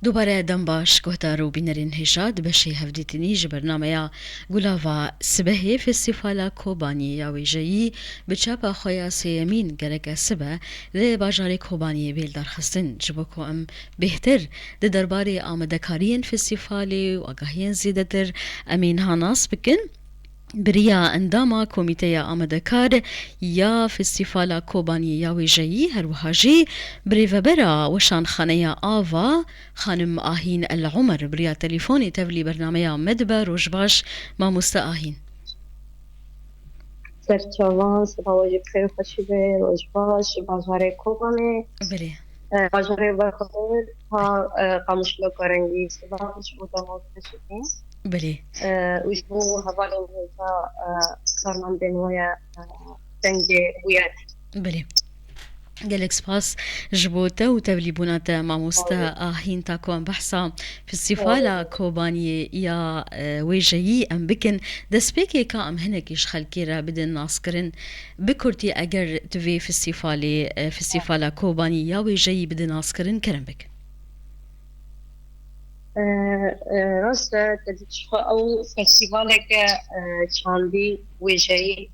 دوباره دم باش گهدار و بینرین هجاد بشی هفدیتنی جبرنامه گلاوا سبه فستیوالا کوبانی یا ویجهی بچاپا خویا سیمین گرگ سبه ده باجار کوبانی بیل درخستن جبکو ام بهتر ده درباره آمدکارین فستیوالی و آگاهین زیده در امین ها ناس بکن بریا انداما کمیته آمدکار یا فستیوالا کوبانی یا ویجهی هر وحاجی بریوبرا وشان خانه آوا خانم آهین العمر بریا تليفوني تبلي برنامه مدبر روجباش ما مستآهین سرچاوان سباوی بخیر خوشی به روجباش بازار کوبانی بله بازار بخیر ها قاموشلو کرنگی سباوش بودم خوشی بله وش بو حوالی میزا کارمان بنویا تنگی ویات بله قالك سباس جبوته وتبليبونات ماموستا آهين تاكو ام بحثا فستيفالا كوباني يا ويجي ام بكن دسبيكي كا ام هنك يشخل كيرا بدن ناسكرن بكرتي اگر تفي فستيفالا كوباني يا ويجي بدن ناسكرن كرم بك راست تدیش او فستیواله که چاندی ویژه‌ای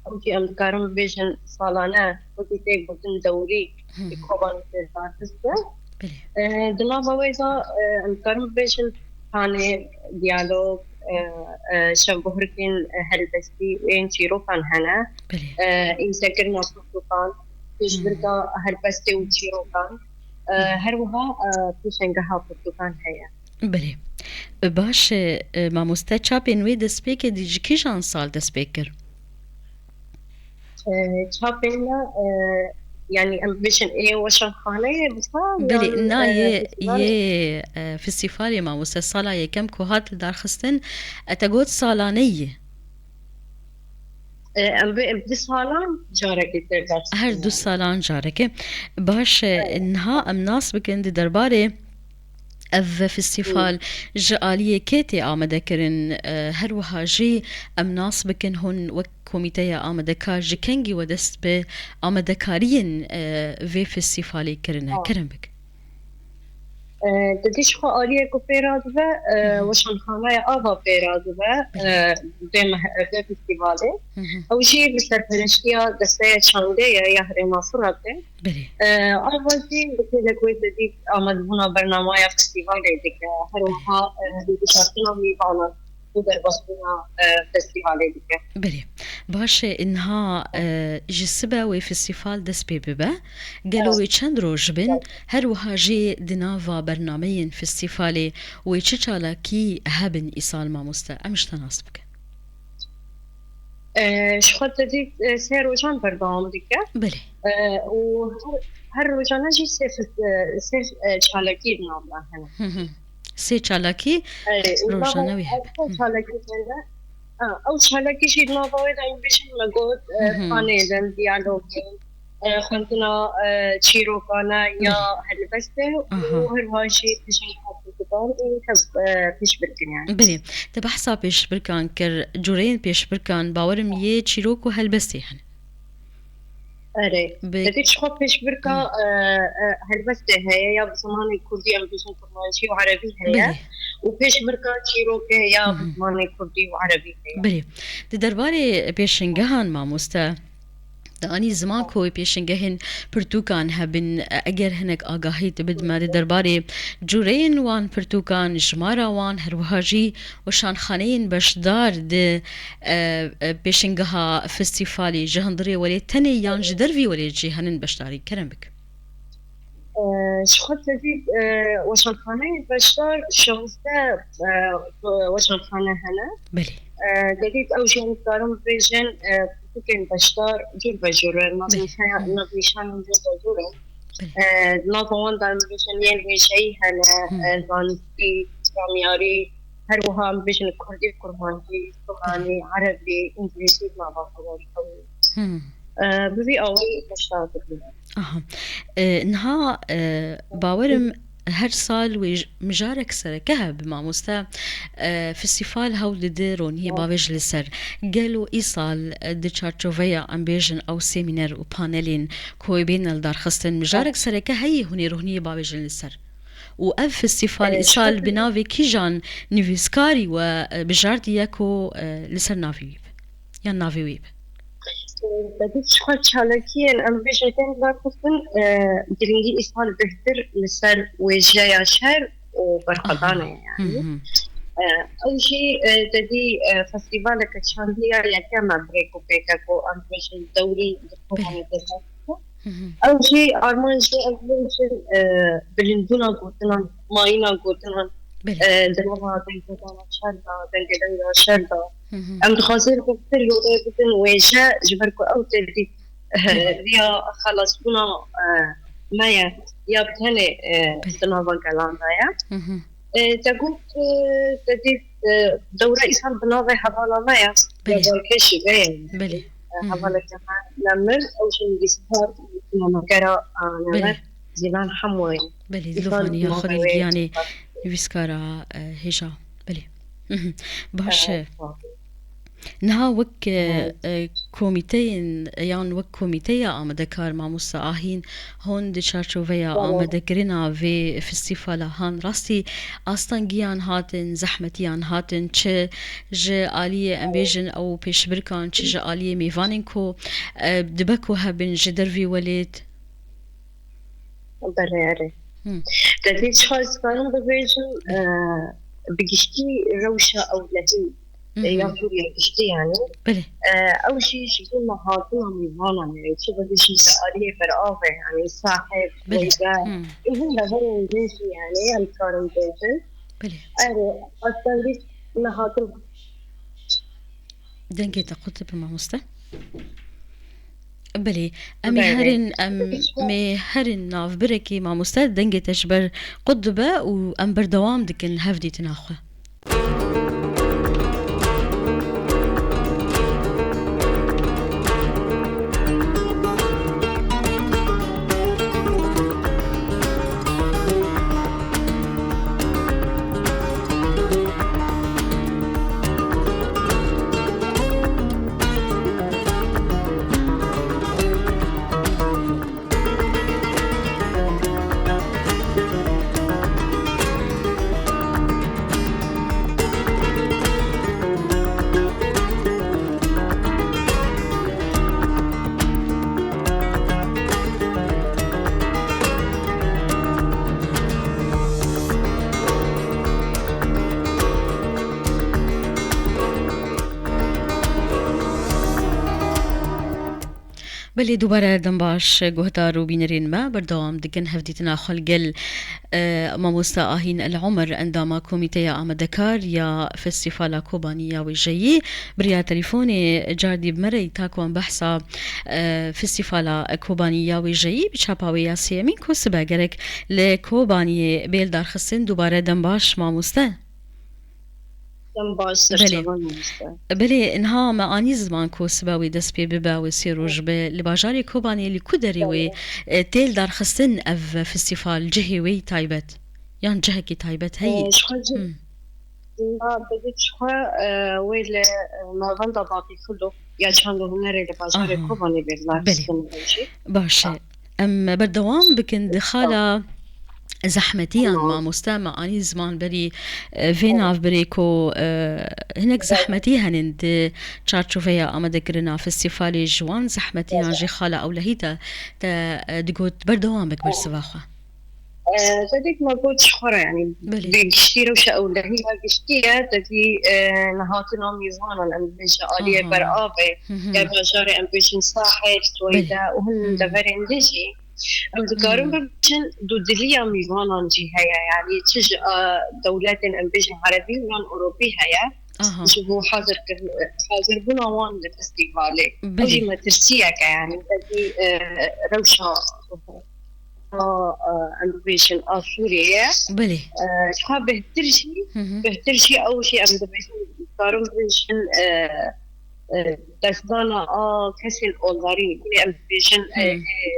اوکی ام کارم بیشن سالانه اوکی تک بودن دوری کوبانی ترسته دنا باویزا ام کارم بیشن خانه دیالوگ شبهرکن هلبستی این چیرو کن هنه این سکر ناسو کن تجربه هلبستی و چیرو کن هر وها پیشنگاه پرتوکان هیا بله باش ماموستا چاپین وی دسپیک دیجی کیشان سال دسپیکر چاپین يعني امبيشن ايه وشان خانه بلي نا يه فستيفالي ماموستا صالا يكم كوهات دارخستن اتقود صالانيه بدي سالان جارك هر دو سالان جارك باش انها ام ناس بكن دي درباري اف فستیفال جعالیه کتی آمده کرن هر وحاجی ام ناس بکن هن وک کمیته آمده کار جکنگی و دست به آمده کارین وی فستیفالی کرنه کرن بک تدیش خو آلیه کو پیراز و وشان خانه آوا پیراز و به فستیواله او جی بسر پرشتیا دسته چانده یا هر مافوراته آوازی بکه لکوی تدید آمد بونا برنامه یا فستیواله دیگه هر وها دیشتنا میبانا در باسبونا فستیواله دیگه بله باشه انها جسبه و فستیوال دست پی ببه گلوی چند روز بین هر وحاجی دناوا برنامه فستیوالی و چه چالا کی هبن ایسال ماموستا امش تناسب که شخص تدید سه روزان برنامه دیگه بله و هر روزانه جی سه چالاکی دناوا هنه سه چالاکی روزانه وی هبه چالاکی هنه او چالاکی شید ناوید این بیشن مگود پانیدن دیالوگین خونتنا چیروکانا یا هلبسته و هر واشی پیشن حافظتان این کب پیش برکن یعنی بله تبحثا پیش برکن کر جورین پیش برکن باورم یه چیروک و هلبسته هن اره تدیش خود پیش برکن هلبسته هیا یا بزمان کردی هم بیشن فرمانشی و عربی هیا و پیش برکن چیروک یا بزمان کردی و عربی هیا بله درباره پیشنگهان ماموستا دانی زمان کوی پیشنگهن پرتوکان هبن اگر هنک آگاهی تبد ما درباره جورین وان پرتوکان جمارا وان هر وهاجی و شانخانین بشدار ده پیشنگها فستیوالی جهندری ولی تنی یان جدروی ولی جهنن بشداری کرم بک شخص تدید وشانخانه بشدار شغزده وشانخانه هنه بله جديد أو شيء نقارن بيجن ممكن بشتار جور بجور نظيشان جور بجور نظام دارم بيجن ين بيشي هلا زانسي رامياري هر وها بيجن كردي كرماني سومالي عربي إنجليزي ما بعرف ببي أوي بشتار نها باورم هر سال و مجارك سر كهب ماموستا فستيفال هول ديرون هي باوج لسر قالوا إيصال دي تشارتشوفيا ام بيجن او سيمينار و بانلين كوي بين الدار خستن مجارك سر كهي هوني روحني باوج لسر وأف فستيفال إصال بنافي كيجان نيفيسكاري وبجاردي ياكو لسر نافي يان نافي ويب بديت شخص شالكين أم بيجتين باكوفن درينجي إصال بهتر لسر وجايا شهر وبرخضانة يعني أول شيء تدي فستيفال كتشانديا يكما بريكو بيكاكو أم بيجن دوري دكتوراني دزاكو أول شيء أرمان شيء أنفلشن بلندونا قوتنا ماينا قوتنا دلما دنجدانا شردا دنجدانا شردا أم تخاصر بكتر يوضا بدن ويشا جبركو أو تدي ريا خلاص كنا مايا يا بتهني دنا بقلان دايا تقول تدي دورة إسهال بناضي حوالا مايا يا بالكشي بين بلي حوالا كمان نمر أو شيء بيسهار نمكرا نمر زيلان حموين بلي زلوفاني ياخذ الجياني يفسكارا هيجا بلي باش نها وك كوميتين يان وك كوميتيا آمده کار ماموستا آهین هون دچارچوبیا آمده گرینا و فستیوالا هان راستی آستانگیان هاتن زحمتیان هاتن چه ج آلیه امبیجن او پیش برکان چه ج آلیه میوانین کو دبکو هبن جدر وی ولید برره تدي شخص كانوا ببيجن بقشتي روشة أو لهي يعطوني قشتي يعني بلي أول شيء شكون مهاتنا ميزانا يعني شو بدي شيء سأليه برقابة يعني صاحب ويدا إذن لهذا الجنسي يعني الكارم بيجن بلي أصلا دي مهاتنا دنجي تقول بماموستا بلي أمي هرن أمي هرن ناف بركي مع مستعد دنجي تشبر قدبة وأم بردوام دكن هفدي تناخه بلي دوباره دنباش گهدار و بینرین ما بردوام دگن هفدیتنا خلقل ماموستا آهین العمر عندما كوميتيا آمده کار یا فستیوالا کوبانی یا ویجایی بریا تليفوني جاردی بمری تاکوان بحثا فستیوالا کوبانی یا ویجایی بچاپاوی یا سیمین کو سبا گرک لکوبانی بیل دار خستن دوباره دنباش ماموستا بلي انها معاني زمان كو سباوي دس بي بباوي سيروج لباجاري كوباني اللي كدريوي تيل دار خستن اف فستيفال جهوي تايبت يان جهكي تايبت هي بديت شوي ويل ما غنضا باقي كله يا شانو هنري لباجاري كوباني بالله باشا ام بردوام بكن دخاله زحمتيان مع مستمع أني زمان بري فيناف بريكو هناك زحمتي هنند تشارتشوفيا أما ذكرنا فستيفالي جوان زحمتيان جي خالة أو لهيتا دقوت بردوام بك برسواخة تديك ما قلت شخورة يعني بيشتي روشة أو لهي بيشتيها تدي نهاتنا ميزانا لأن بيجا آلية برقابة يا بجاري أم بيجن صاحب سويدا وهن دفرين ديجي أم ذكرون بيجن دودلية ميزانا جهايا يعني تج دولات أم بيجن عربي ونان أوروبي هيا شوفوا حاضر بنا وان لفستيفالي وجي ما ترسيك يعني تدي روشة أمبيشن سوريا بلي شو بهتر شيء أول شيء أمبيشن كارون بيشن دستانا كسل أولاري كل أمبيشن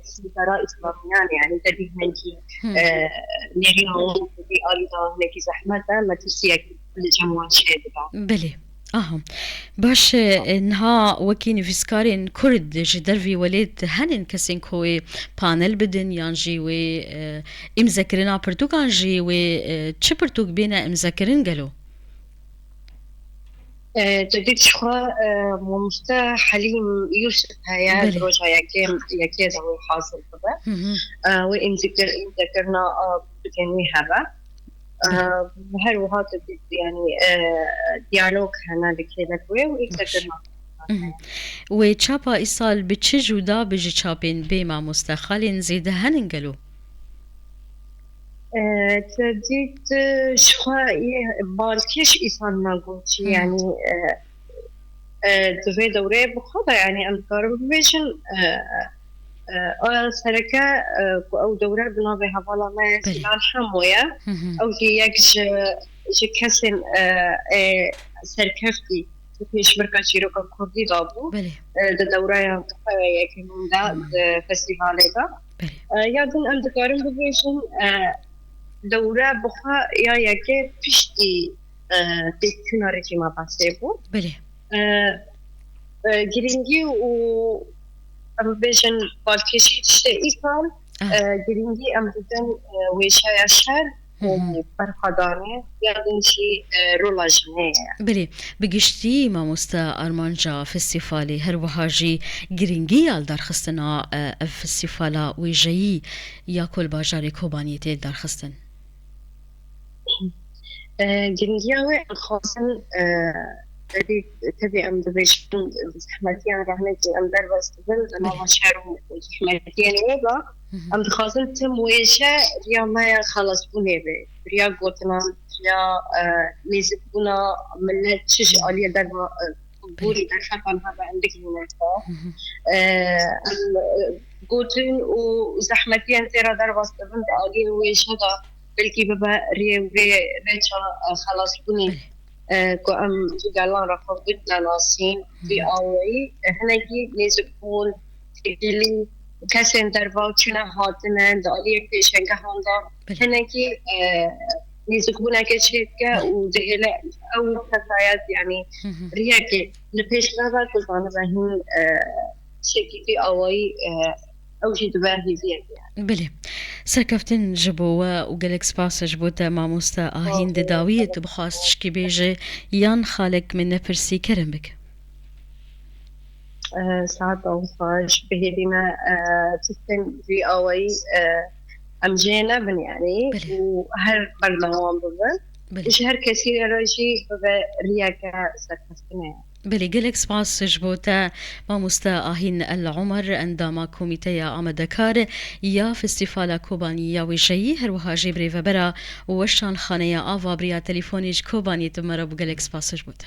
سيدارا إسلاميان يعني تدي هنكي نيرينا وان تدي آليدا هنكي زحمة ما تسيك الجموع شيء بلي باش انها وكيني فيسكارين كرد جدرفي وليت هنن كسين كوي بانل بدن يانجي امذكرنا برتوكان جي تشبرتوك بينا امذكرين قالوا جديد شخوا ممستا حليم يوسف هيا دروجة يكي دعوي حاصل كده وإن ذكرنا بتنوي هذا هل وهذا يعني ديالوج هنا لكي لكوي وإن ذكرنا وچاپا ایسال به چه جودا بجی چاپین بیما مستخالین زیده هنن قالوا تجديد شخوا بالكيش إيصال ناقوتي يعني دوی دوره بخدا يعني أذكر بيشن سركة أو دوره بنا بها بالا ما سلان حموية أو يكج كسن سركفتي تيش مركز شيروكا كردي دابو ده دوره يكمن ده فستيفالي ده يادن أذكرم بيشن دوره بخا یا یکی پشتی تکناری که ما بسته بود گرینگی و ام بیشن بالکشی چه ایفان گرینگی ام دیدن ویشای شهر و برخدانه یادن چی رولاجنه بله بگشتی ما مستا آرمانجا فستیفالی هر وحاجی گرینگی آل درخستنا فستیفالا ویجایی یا کل باجاری کوبانیتی درخستن جنجاوي خاصن تبي أم دبيشون زحمتيان رهنتي أم دربست بل أنا مشارو زحمتيان ويبا أم خاصن تم ويشة ريا ما خلاص بني بي ريا قوتنا ريا نيزك بنا من تشج عليا دربا بوري درشاقان هذا عندك هناك قوتن وزحمتيان ترى دربست بل عليا ويشة دا بلكي بابا ريتشا خلاص بني كو ام جالان رفض بدنا ناسين في اوي هناكي نيزبون تجيلي كاسين درباو تشنا هاتنا دالي بيشنگا هاندا هناكي نيزبون كشيكا ودهلا او كفايات يعني رياكي لبيش لابا كزانا بهين شيكي في اوي او شي دباهي زيادة بله سركفتن جبوا وقالك سباس جبوتا ما مستا آهين داوية بخواست شكي بيجي يان خالك من نفرسي كرم بك ساعات أوصاش بهدينا تستن في أوي أمجينا بن يعني وهر برنامج ببن وشهر كثير رجي ببا رياكا سركفتنا بلي قلك سباس جبوتا ما مستا آهين العمر عندما كوميتيا آمدكار يا فستيفالا كوباني يا وجهي هروها جبري وبرا وشان خانيا آفا بريا تليفونيج كوباني تمرا بقلك سباس جبوتا